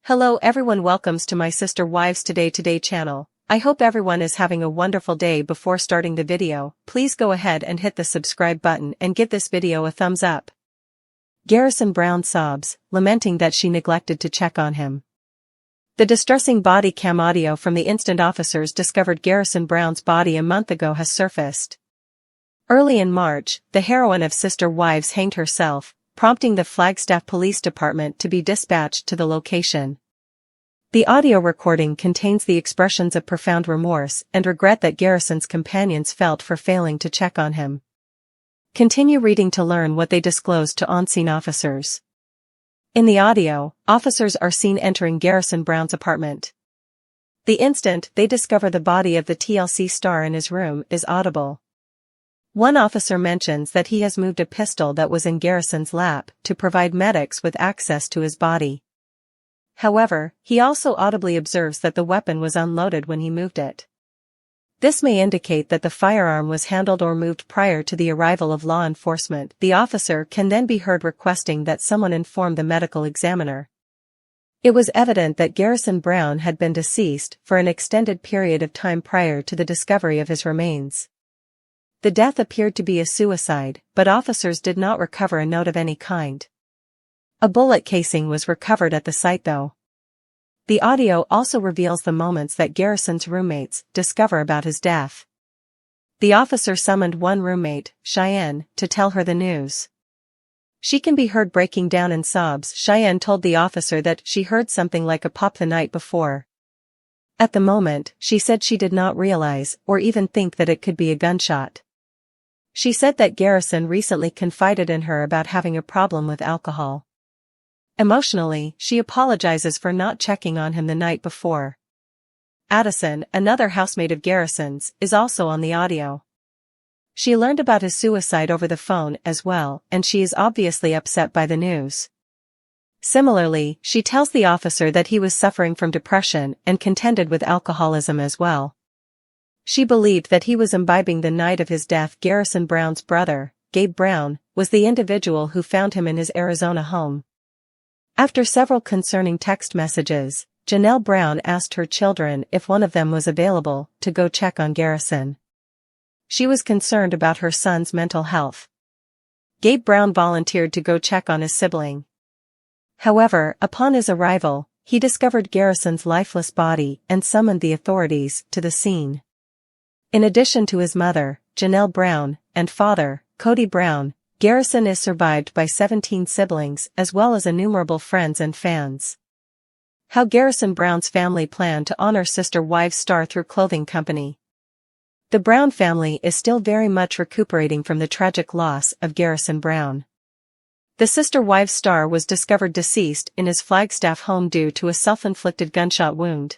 Hello everyone, welcomes to my Sister Wives Today channel. I hope everyone is having a wonderful day. Before starting the video, please go ahead and hit the subscribe button and give this video a thumbs up. Garrison Brown sobs, lamenting that she neglected to check on him. The distressing body cam audio from the instant officers discovered Garrison Brown's body a month ago has surfaced. Early in March, the heroine of Sister Wives hanged herself, prompting the Flagstaff Police Department to be dispatched to the location. The audio recording contains the expressions of profound remorse and regret that Garrison's companions felt for failing to check on him. Continue reading to learn what they disclosed to on-scene officers. In the audio, officers are seen entering Garrison Brown's apartment. The instant they discover the body of the TLC star in his room is audible. One officer mentions that he has moved a pistol that was in Garrison's lap to provide medics with access to his body. However, he also audibly observes that the weapon was unloaded when he moved it. This may indicate that the firearm was handled or moved prior to the arrival of law enforcement. The officer can then be heard requesting that someone inform the medical examiner. It was evident that Garrison Brown had been deceased for an extended period of time prior to the discovery of his remains. The death appeared to be a suicide, but officers did not recover a note of any kind. A bullet casing was recovered at the site though. The audio also reveals the moments that Garrison's roommates discover about his death. The officer summoned one roommate, Cheyenne, to tell her the news. She can be heard breaking down in sobs. Cheyenne told the officer that she heard something like a pop the night before. At the moment, she said she did not realize or even think that it could be a gunshot. She said that Garrison recently confided in her about having a problem with alcohol. Emotionally, she apologizes for not checking on him the night before. Addison, another housemate of Garrison's, is also on the audio. She learned about his suicide over the phone as well, and she is obviously upset by the news. Similarly, she tells the officer that he was suffering from depression and contended with alcoholism as well. She believed that he was imbibing the night of his death. Garrison Brown's brother, Gabe Brown, was the individual who found him in his Arizona home. After several concerning text messages, Janelle Brown asked her children if one of them was available to go check on Garrison. She was concerned about her son's mental health. Gabe Brown volunteered to go check on his sibling. However, upon his arrival, he discovered Garrison's lifeless body and summoned the authorities to the scene. In addition to his mother, Janelle Brown, and father, Cody Brown, Garrison is survived by 17 siblings as well as innumerable friends and fans. How Garrison Brown's family planned to honor Sister Wives star through clothing company. The Brown family is still very much recuperating from the tragic loss of Garrison Brown. The Sister Wives star was discovered deceased in his Flagstaff home due to a self-inflicted gunshot wound.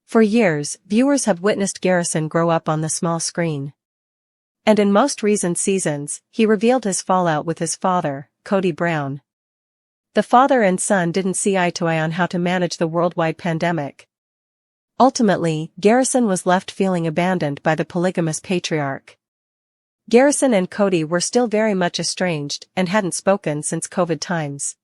For years, viewers have witnessed Garrison grow up on the small screen. And in most recent seasons, he revealed his fallout with his father, Cody Brown. The father and son didn't see eye to eye on how to manage the worldwide pandemic. Ultimately, Garrison was left feeling abandoned by the polygamous patriarch. Garrison and Cody were still very much estranged and hadn't spoken since COVID times.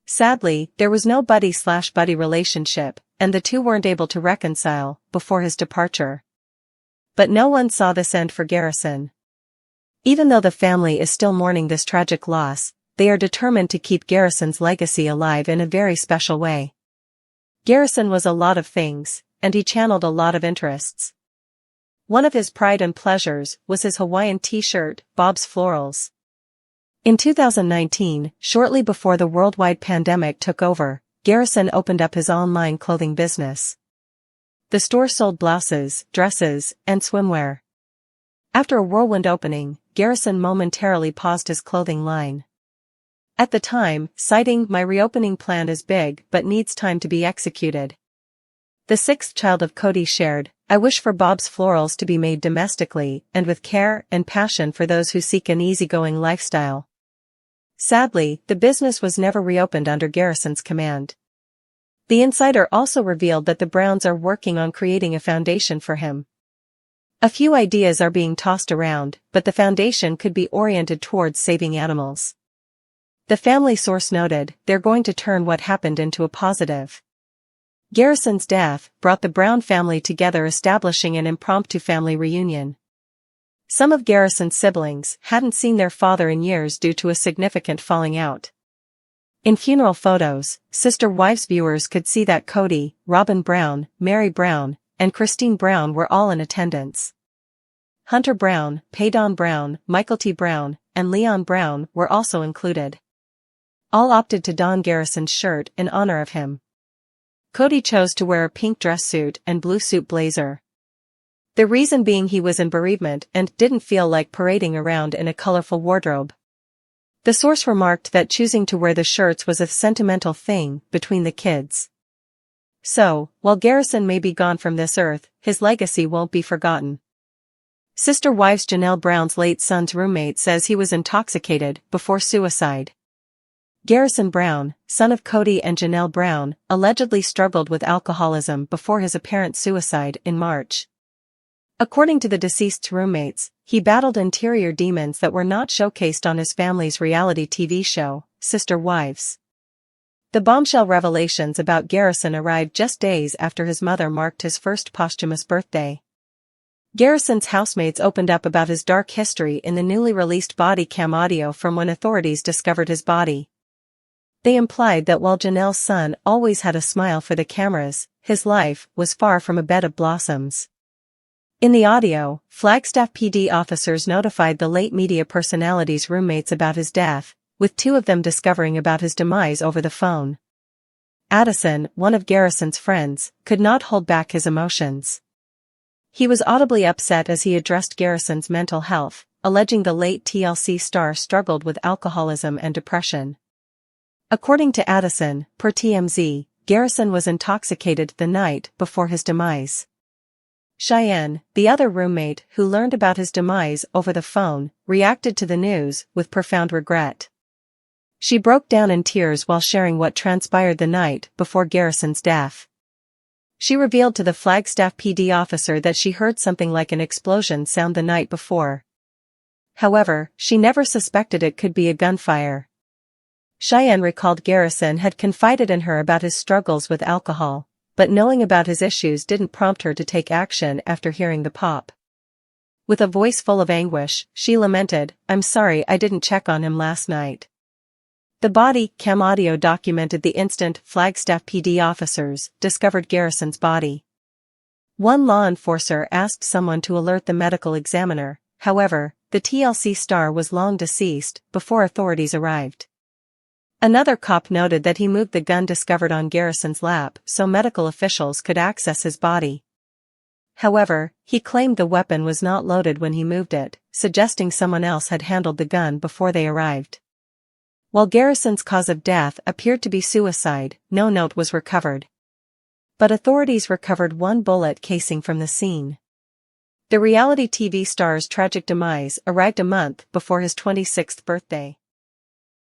Sadly, there was no buddy-slash-buddy relationship, and the two weren't able to reconcile before his departure. But no one saw this end for Garrison. Even though the family is still mourning this tragic loss, they are determined to keep Garrison's legacy alive in a very special way. Garrison was a lot of things, and he channeled a lot of interests. One of his pride and pleasures was his Hawaiian t-shirt, Bob's Florals. In 2019, shortly before the worldwide pandemic took over, Garrison opened up his online clothing business. The store sold blouses, dresses, and swimwear. After a whirlwind opening, Garrison momentarily paused his clothing line. At the time, citing, "My reopening plan is big but needs time to be executed." The sixth child of Cody shared, "I wish for Bob's Florals to be made domestically and with care and passion for those who seek an easygoing lifestyle." Sadly, the business was never reopened under Garrison's command. The insider also revealed that the Browns are working on creating a foundation for him. A few ideas are being tossed around, but the foundation could be oriented towards saving animals. The family source noted, "They're going to turn what happened into a positive." Garrison's death brought the Brown family together, establishing an impromptu family reunion. Some of Garrison's siblings hadn't seen their father in years due to a significant falling out. In funeral photos, sister wives viewers could see that Cody, Robin Brown, Mary Brown, and Christine Brown were all in attendance. Hunter Brown, Paydon Brown, Michael T. Brown, and Leon Brown were also included. All opted to don Garrison's shirt in honor of him. Cody chose to wear a pink dress suit and blue suit blazer. The reason being he was in bereavement and didn't feel like parading around in a colorful wardrobe. The source remarked that choosing to wear the shirts was a sentimental thing between the kids. So, while Garrison may be gone from this earth, his legacy won't be forgotten. Sister wives Janelle Brown's late son's roommate says he was intoxicated before suicide. Garrison Brown, son of Cody and Janelle Brown, allegedly struggled with alcoholism before his apparent suicide in March. According to the deceased's roommates, he battled interior demons that were not showcased on his family's reality TV show, Sister Wives. The bombshell revelations about Garrison arrived just days after his mother marked his first posthumous birthday. Garrison's housemates opened up about his dark history in the newly released body cam audio from when authorities discovered his body. They implied that while Janelle's son always had a smile for the cameras, his life was far from a bed of blossoms. In the audio, Flagstaff PD officers notified the late media personality's roommates about his death, with two of them discovering about his demise over the phone. Addison, one of Garrison's friends, could not hold back his emotions. He was audibly upset as he addressed Garrison's mental health, alleging the late TLC star struggled with alcoholism and depression. According to Addison, per TMZ, Garrison was intoxicated the night before his demise. Cheyenne, the other roommate who learned about his demise over the phone, reacted to the news with profound regret. She broke down in tears while sharing what transpired the night before Garrison's death. She revealed to the Flagstaff PD officer that she heard something like an explosion sound the night before. However, she never suspected it could be a gunfire. Cheyenne recalled Garrison had confided in her about his struggles with alcohol, but knowing about his issues didn't prompt her to take action after hearing the pop. With a voice full of anguish, she lamented, "I'm sorry I didn't check on him last night." The body cam audio documented the instant Flagstaff PD officers discovered Garrison's body. One law enforcer asked someone to alert the medical examiner, however, the TLC star was long deceased before authorities arrived. Another cop noted that he moved the gun discovered on Garrison's lap so medical officials could access his body. However, he claimed the weapon was not loaded when he moved it, suggesting someone else had handled the gun before they arrived. While Garrison's cause of death appeared to be suicide, no note was recovered. But authorities recovered one bullet casing from the scene. The reality TV star's tragic demise arrived a month before his 26th birthday.